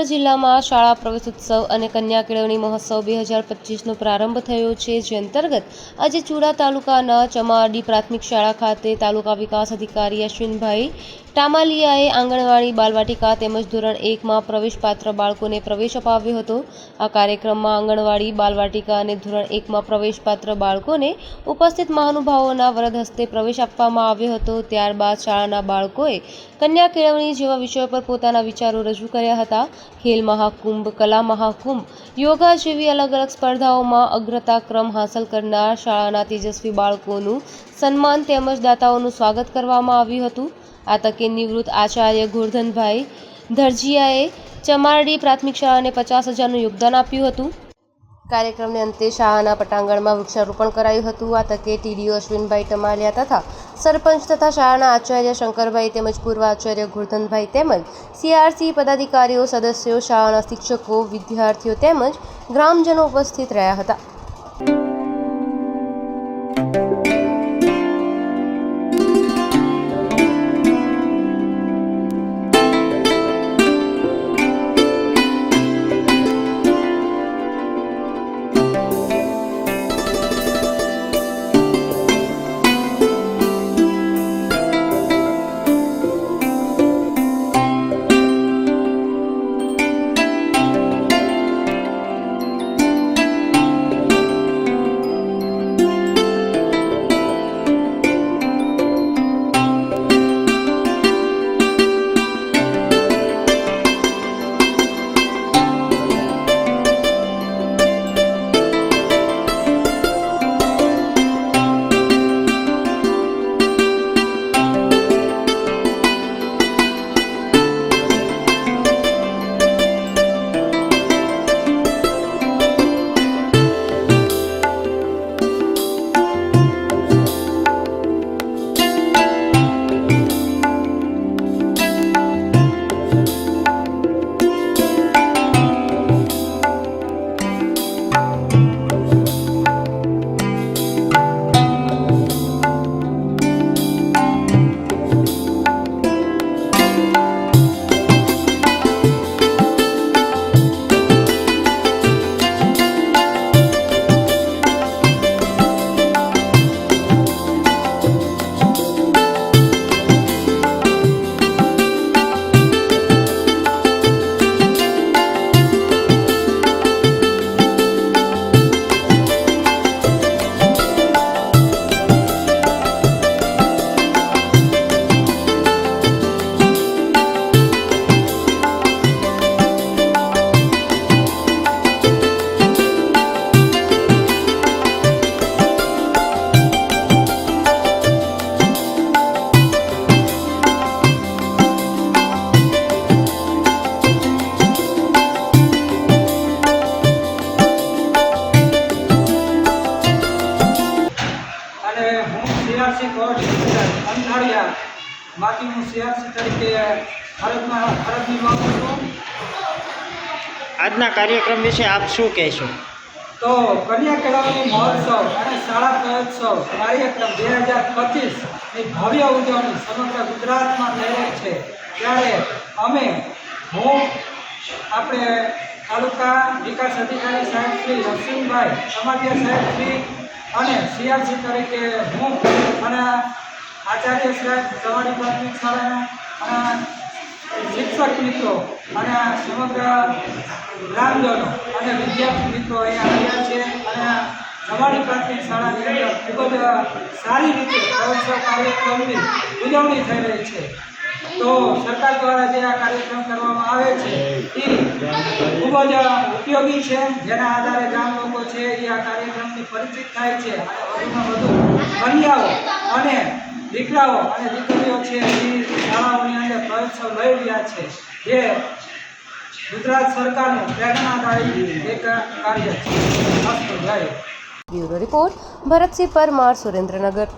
સુરેન્દ્રનગર જિલ્લામાં શાળા પ્રવેશોત્સવ અને કન્યા કેળવણી મહોત્સવ 2025નો પ્રારંભ થયો છે, જે અંતર્ગત આજે ચુડા તાલુકાના ચમારડી પ્રાથમિક શાળા ખાતે તાલુકા વિકાસ અધિકારી અશ્વિનભાઈ ટામાલિયાએ આંગણવાડી બાલવાટિકા તેમજ ધોરણ 1માં પ્રવેશપાત્ર બાળકોને પ્રવેશ અપાવ્યો હતો। આ કાર્યક્રમમાં આંગણવાડી બાલવાટિકા અને ધોરણ 1માં પ્રવેશપાત્ર બાળકોને ઉપસ્થિત મહાનુભાવોના વરદ હસ્તે પ્રવેશ આપવામાં આવ્યો હતો। ત્યારબાદ શાળાના બાળકોએ કન્યા કેળવણી જેવા વિષયો પર પોતાના વિચારો રજૂ કર્યા હતા। ખેલ મહાકુંભ, કલા મહાકુંભ, યોગા જેવી અલગ અલગ સ્પર્ધાઓમાં અગ્રતા ક્રમ હાંસલ કરનાર શાળાના તેજસ્વી બાળકોનું સન્માન તેમજ દાતાઓનું સ્વાગત કરવામાં આવ્યું હતું। આ તકે નિવૃત્ત આચાર્ય ગોરધનભાઈ ધરજીયાએ ચમારડી પ્રાથમિક શાળાને 50,000નું યોગદાન આપ્યું હતું। કાર્યક્રમને અંતે શાળાના પટાંગણમાં વૃક્ષારોપણ કરાયું હતું। આ તકે ટીડીઓ અશ્વિનભાઈ ટમાલિયા તથા સરપંચ તથા શાળાના આચાર્ય શંકરભાઈ તેમજ પૂર્વ આચાર્ય ગોરધનભાઈ તેમજ સીઆરસી પદાધિકારીઓ, સદસ્યો, શાળાના શિક્ષકો, વિદ્યાર્થીઓ તેમજ ગ્રામજનો ઉપસ્થિત રહ્યા હતા। માંથી હું સીઆરસી તરીકે ફરજ નિભાવું છું। આજના કાર્યક્રમ વિશે આપ શું કહેશો? તો કન્યા કેળવણી મહોત્સવ અને શાળા પ્રવેશોત્સવ કાર્યક્રમ 2025ની ભવ્ય ઉજવણી સમગ્ર ગુજરાતમાં થઈ રહી છે, ત્યારે આપણે તાલુકા વિકાસ અધિકારી સાહેબ શ્રી અશ્વિનભાઈ ટમાલિયા સાહેબ શ્રી અને સીઆરસી તરીકે હું અને આચાર્ય સાહેબ ચમારડી પ્રાથમિક શાળાના અને શિક્ષક મિત્રો અને સમગ્ર ગ્રામજનો અને વિદ્યાર્થી મિત્રો અહીંયા આવ્યા છે અને ચમારડી પ્રાથમિક શાળાની અંદર ખૂબ જ સારી રીતે પ્રવેશોત્સવ કાર્યક્રમની ઉજવણી થઈ રહી છે। તો સરકાર દ્વારા જે આ કાર્યક્રમ કરવામાં આવે છે એ ખૂબ જ ઉપયોગી છે, જેના આધારે ગામ લોકો છે એ આ કાર્યક્રમથી પરિચિત થાય છે અને વધુમાં વધુ કન્યાઓ અને દીકરાઓ અને દીકરીઓ છે એ શાળાઓની અંદર પ્રવેશોત્સવ લઈ રહ્યા છે, જે ગુજરાત સરકારનું પ્રેરણાદાયી એક કાર્ય છે। Bureau report, Bharatsinh Parmar, Surendranagar.